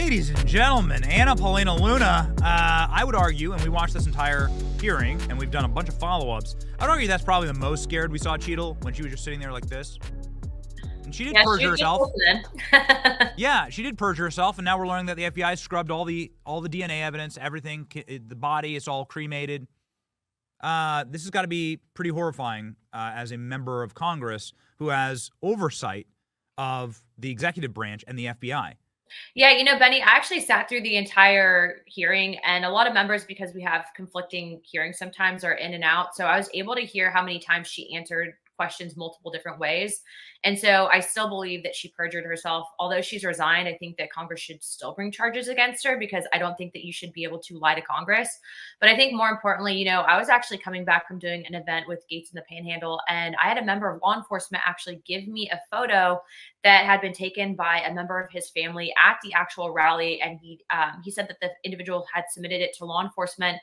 Ladies and gentlemen, Anna Paulina Luna, I would argue, and we watched this entire hearing, and we've done a bunch of follow-ups, I would argue that's probably the most scared we saw Cheadle when she was just sitting there like this. And she did perjure herself. Yeah, she did perjure herself, and now we're learning that the FBI scrubbed all the DNA evidence, everything, the body, it's all cremated. This has got to be pretty horrifying as a member of Congress who has oversight of the executive branch and the FBI. Yeah, you know, Benny, I actually sat through the entire hearing, and a lot of members, because we have conflicting hearings sometimes, are in and out. So I was able to hear how many times she answered questions multiple different ways. And so I still believe that she perjured herself. Although she's resigned, I think that Congress should still bring charges against her, because I don't think that you should be able to lie to Congress. But I think more importantly, you know, I was actually coming back from doing an event with Gates in the Panhandle, and I had a member of law enforcement actually give me a photo that had been taken by a member of his family at the actual rally. And he said that the individual had submitted it to law enforcement.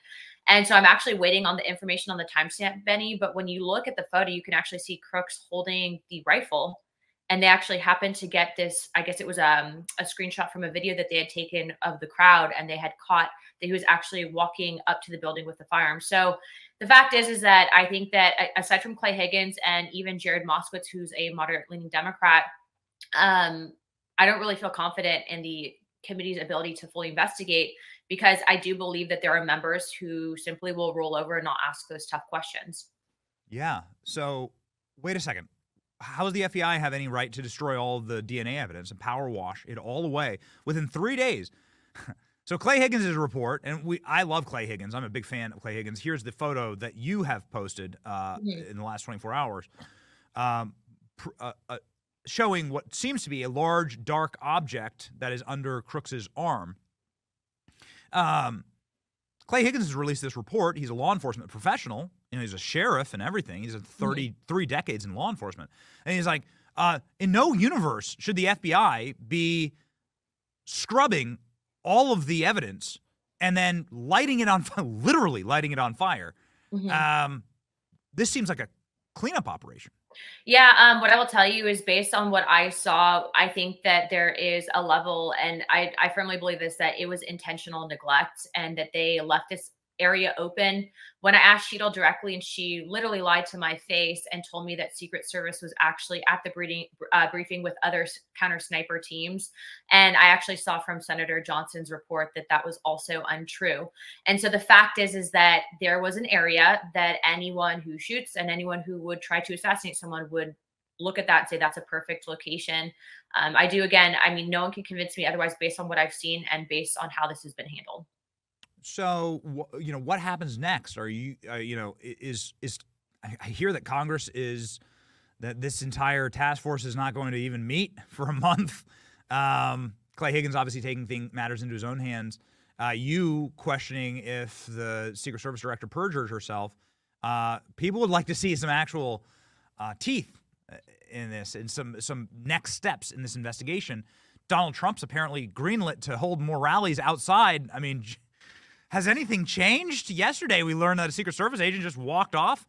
And so I'm actually waiting on the information on the timestamp, Benny. But when you look at the photo, you can actually see Crooks holding the rifle. And they actually happened to get this, I guess it was a screenshot from a video that they had taken of the crowd. And they had caught that he was actually walking up to the building with the firearm. So the fact is that I think that aside from Clay Higgins and even Jared Moskowitz, who's a moderate-leaning Democrat, I don't really feel confident in the committee's ability to fully investigate, because I do believe that there are members who simply will roll over and not ask those tough questions. Yeah. So wait a second. How does the FBI have any right to destroy all of the DNA evidence and power wash it all away within 3 days? So Clay Higgins' report, and I love Clay Higgins. I'm a big fan of Clay Higgins. Here's the photo that you have posted in the last 24 hours, showing what seems to be a large, dark object that is under Crooks's arm. Clay Higgins has released this report. He's a law enforcement professional. You know, he's a sheriff and everything. He's had 33 decades in law enforcement. And he's like, in no universe should the FBI be scrubbing all of the evidence and then lighting it on, literally lighting it on fire. This seems like a cleanup operation. Yeah, what I will tell you is, based on what I saw, I think that there is a level, and I firmly believe this, that it was intentional neglect and that they left this area open. When I asked Cheadle directly, and she literally lied to my face and told me that Secret Service was actually at the briefing with other counter sniper teams. And I actually saw from Senator Johnson's report that that was also untrue. And so the fact is that there was an area that anyone who shoots and anyone who would try to assassinate someone would look at that and say that's a perfect location. I mean, no one can convince me otherwise based on what I've seen and based on how this has been handled. So, you know, what happens next? Are you, you know, I hear that Congress is, that this entire task force is not going to even meet for a month. Clay Higgins obviously taking matters into his own hands. You questioning if the Secret Service director perjured herself. People would like to see some actual teeth in this and some next steps in this investigation. Donald Trump's apparently greenlit to hold more rallies outside. I mean, has anything changed? Yesterday, we learned that a Secret Service agent just walked off.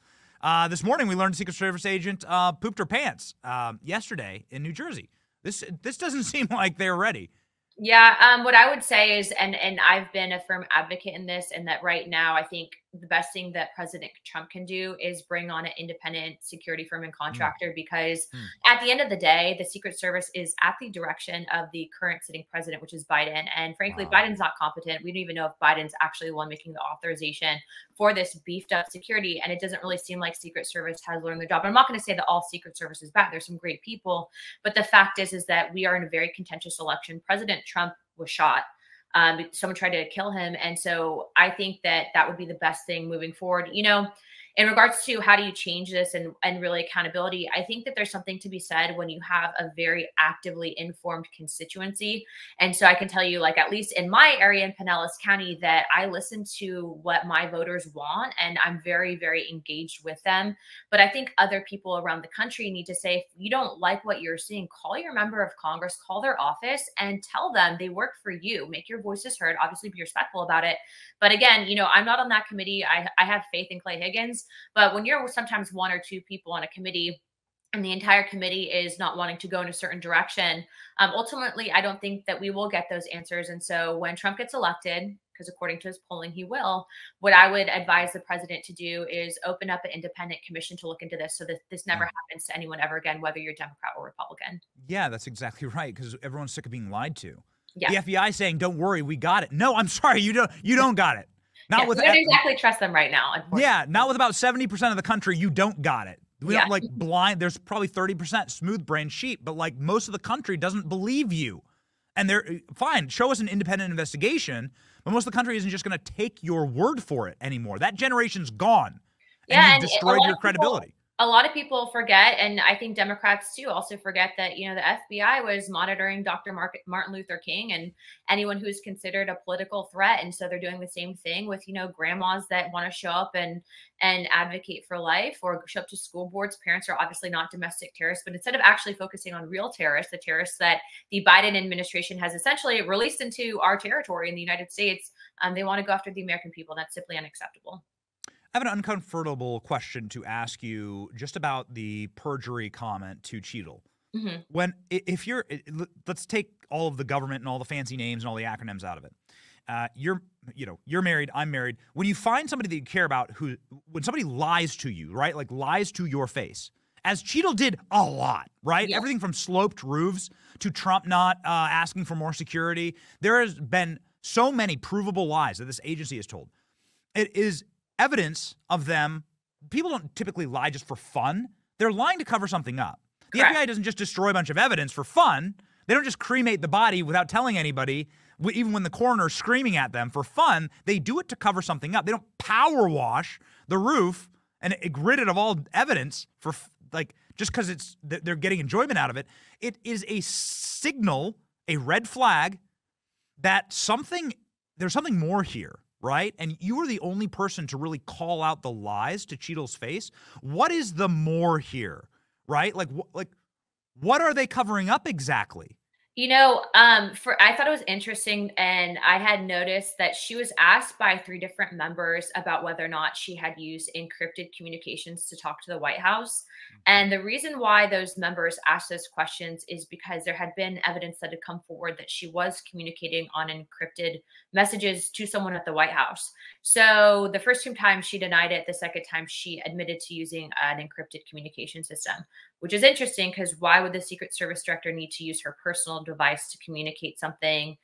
This morning, we learned a Secret Service agent pooped her pants yesterday in New Jersey. This doesn't seem like they're ready. Yeah, what I would say is, and I've been a firm advocate in this, and that right now, I think the best thing that President Trump can do is bring on an independent security firm and contractor, because at the end of the day, the Secret Service is at the direction of the current sitting president, which is Biden. And frankly, Biden's not competent. We don't even know if Biden's actually the one making the authorization for this beefed up security. And it doesn't really seem like Secret Service has learned their job. And I'm not going to say that all Secret Service is bad. There's some great people. But the fact is that we are in a very contentious election. President Trump was shot. Someone tried to kill him. And so I think that that would be the best thing moving forward. You know, in regards to how do you change this and really accountability, I think that there's something to be said when you have a very actively informed constituency. And so I can tell you, like, at least in my area in Pinellas County, that I listen to what my voters want, and I'm very, very engaged with them. But I think other people around the country need to say, if you don't like what you're seeing, call your member of Congress, call their office and tell them they work for you. Make your voices heard, obviously be respectful about it. But again, you know, I'm not on that committee. I have faith in Clay Higgins. But when you're sometimes one or two people on a committee, and the entire committee is not wanting to go in a certain direction, ultimately, I don't think that we will get those answers. And so when Trump gets elected, because according to his polling, he will, what I would advise the president to do is open up an independent commission to look into this so that this never Mm. happens to anyone ever again, whether you're Democrat or Republican. Yeah, that's exactly right, because everyone's sick of being lied to. Yeah. The FBI saying, "Don't worry, we got it." No, I'm sorry, you don't got it. Not Yeah, with we don't exactly trust them right now, unfortunately. Yeah, not with about 70% of the country, you don't got it. We Yeah. don't like blind. There's probably 30% smooth brain sheep, but like most of the country doesn't believe you. And they're fine. Show us an independent investigation, but most of the country isn't just going to take your word for it anymore. That generation's gone, and Yeah, you've and a destroyed lot your of people credibility. a lot of people forget, and I think Democrats too also forget that, you know, the FBI was monitoring Martin Luther King and anyone who's considered a political threat. And so they're doing the same thing with, you know, grandmas that want to show up and advocate for life or show up to school boards. Parents are obviously not domestic terrorists, but instead of actually focusing on real terrorists, the terrorists that the Biden administration has essentially released into our territory in the United States, they want to go after the American people. That's simply unacceptable. I have an uncomfortable question to ask you just about the perjury comment to Cheadle. Hmm. If you're, let's take all of the government and all the fancy names and all the acronyms out of it. You're married, I'm married. When you find somebody that you care about when somebody lies to you, right? Like lies to your face, as Cheadle did a lot, right? Yeah. Everything from sloped roofs to Trump not asking for more security. There has been so many provable lies that this agency has told. It is evidence of them. People don't typically lie just for fun. They're lying to cover something up. The Correct. FBI doesn't just destroy a bunch of evidence for fun. They don't just cremate the body without telling anybody, even when the coroner's screaming at them for fun. They do it to cover something up. They don't power wash the roof and rid it of all evidence for just because they're getting enjoyment out of it. It is a signal, a red flag that there's something more here. Right? And you were the only person to really call out the lies to Cheadle's face. What is the more here? Right? Like what are they covering up exactly? You know, I thought it was interesting, and I had noticed that she was asked by 3 different members about whether or not she had used encrypted communications to talk to the White House. And the reason why those members asked those questions is because there had been evidence that had come forward that she was communicating on encrypted messages to someone at the White House. So the first 2 times she denied it, the second time she admitted to using an encrypted communication system, which is interesting because why would the Secret Service director need to use her personal device to communicate something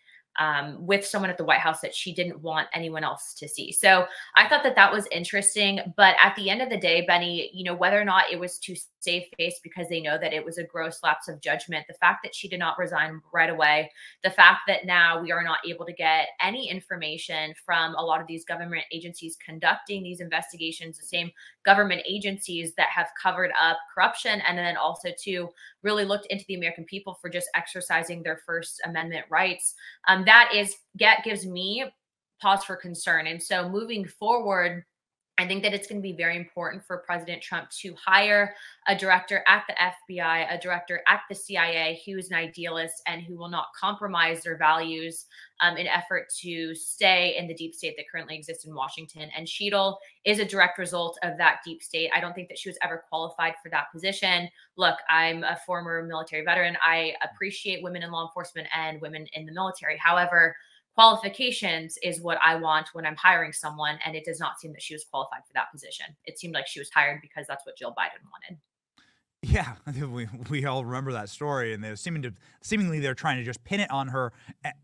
with someone at the White House that she didn't want anyone else to see? So I thought that that was interesting. But at the end of the day, Benny, you know, whether or not it was to save face because they know that it was a gross lapse of judgment, the fact that she did not resign right away, the fact that now we are not able to get any information from a lot of these government agencies conducting these investigations, the same government agencies that have covered up corruption and then also to really looked into the American people for just exercising their First Amendment rights. That gives me pause for concern. And so moving forward, I think that it's going to be very important for President Trump to hire a director at the FBI, a director at the CIA who is an idealist and who will not compromise their values in effort to stay in the deep state that currently exists in Washington. And Cheadle is a direct result of that deep state. I don't think that she was ever qualified for that position. Look, I'm a former military veteran. I appreciate women in law enforcement and women in the military. However, qualifications is what I want when I'm hiring someone. And it does not seem that she was qualified for that position. It seemed like she was hired because that's what Jill Biden wanted. Yeah, we all remember that story, and they're seemingly they're trying to just pin it on her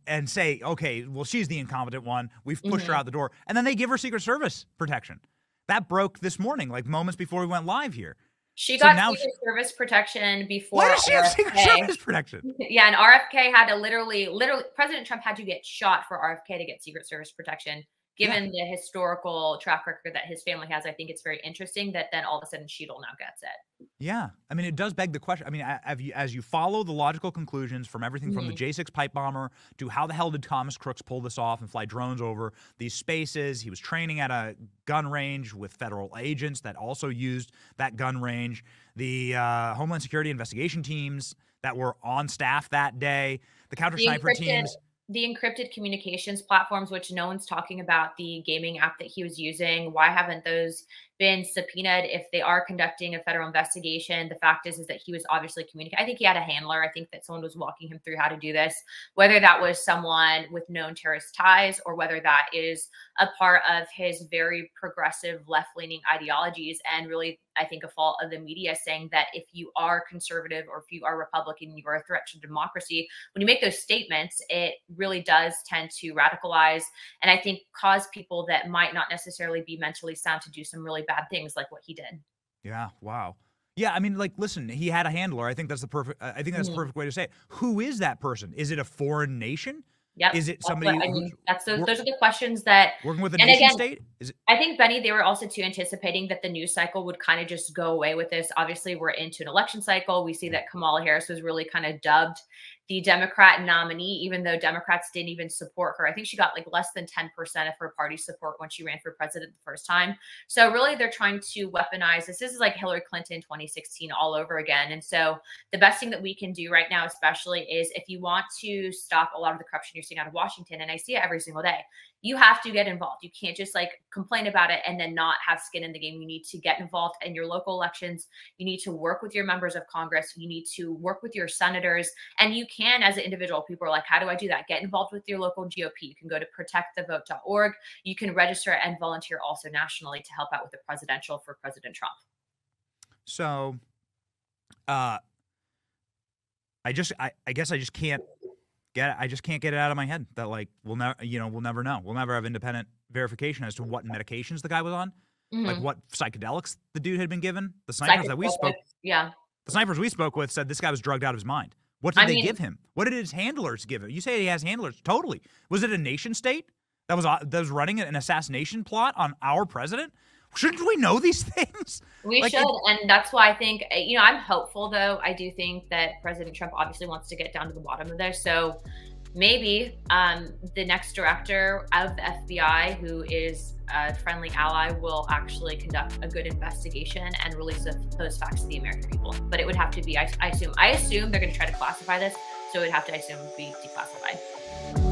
and say, okay, well, she's the incompetent one. We've pushed her out the door, and then they give her Secret Service protection. That broke this morning, like moments before we went live here. She got Secret Service protection before. Why does she have Secret Service protection? Yeah, and RFK had to literally, President Trump had to get shot for RFK to get Secret Service protection. Given the historical track record that his family has, I think it's very interesting that then all of a sudden Cheadle now gets it. Yeah. I mean, it does beg the question. I mean, as you follow the logical conclusions from everything from the J6 pipe bomber to how the hell did Thomas Crooks pull this off and fly drones over these spaces? He was training at a gun range with federal agents that also used that gun range. The Homeland Security investigation teams that were on staff that day, the counter sniper teams. The encrypted communications platforms, which no one's talking about, the gaming app that he was using. Why haven't those been subpoenaed, if they are conducting a federal investigation, the fact is that he was obviously communicating. I think he had a handler. I think that someone was walking him through how to do this, whether that was someone with known terrorist ties or whether that is a part of his very progressive left-leaning ideologies. And really, I think a fault of the media saying that if you are conservative or if you are Republican, you are a threat to democracy. When you make those statements, it really does tend to radicalize and I think cause people that might not necessarily be mentally sound to do some really bad things like what he did. Yeah. Wow. Yeah. I mean, like, listen, he had a handler. I think that's the perfect way to say it. Who is that person? Is it a foreign nation? Yep. Is it somebody? I mean, those are the questions that working with a nation state. Is it? I think, Benny, they were also too anticipating that the news cycle would kind of just go away with this. Obviously, we're into an election cycle. We see that Kamala Harris was really kind of dubbed the Democrat nominee, even though Democrats didn't even support her. I think she got like less than 10% of her party support when she ran for president the first time. So really, they're trying to weaponize this. This is like Hillary Clinton 2016 all over again. And so the best thing that we can do right now, especially, is if you want to stop a lot of the corruption you're seeing out of Washington, and I see it every single day, you have to get involved. You can't just like complain about it and then not have skin in the game. You need to get involved in your local elections. You need to work with your members of Congress. You need to work with your senators. And you can, as an individual, people are like, how do I do that? Get involved with your local GOP. You can go to protectthevote.org. You can register and volunteer also nationally to help out with the presidential for President Trump. So I guess I just can't get it. I just can't get it out of my head that like we'll never know. We'll never have independent verification as to what medications the guy was on, like what psychedelics the dude had been given. The snipers that we spoke, the snipers we spoke with said this guy was drugged out of his mind. What did they give him? What did his handlers give him? You say he has handlers. Totally. Was it a nation state that was running an assassination plot on our president? Shouldn't we know these things? We should. And that's why I think, I'm hopeful, though. I do think that President Trump obviously wants to get down to the bottom of this. So maybe the next director of the FBI, who is a friendly ally, will actually conduct a good investigation and release those facts to the American people. But it would have to be, I assume they're going to try to classify this. So it would have to, I assume, be declassified.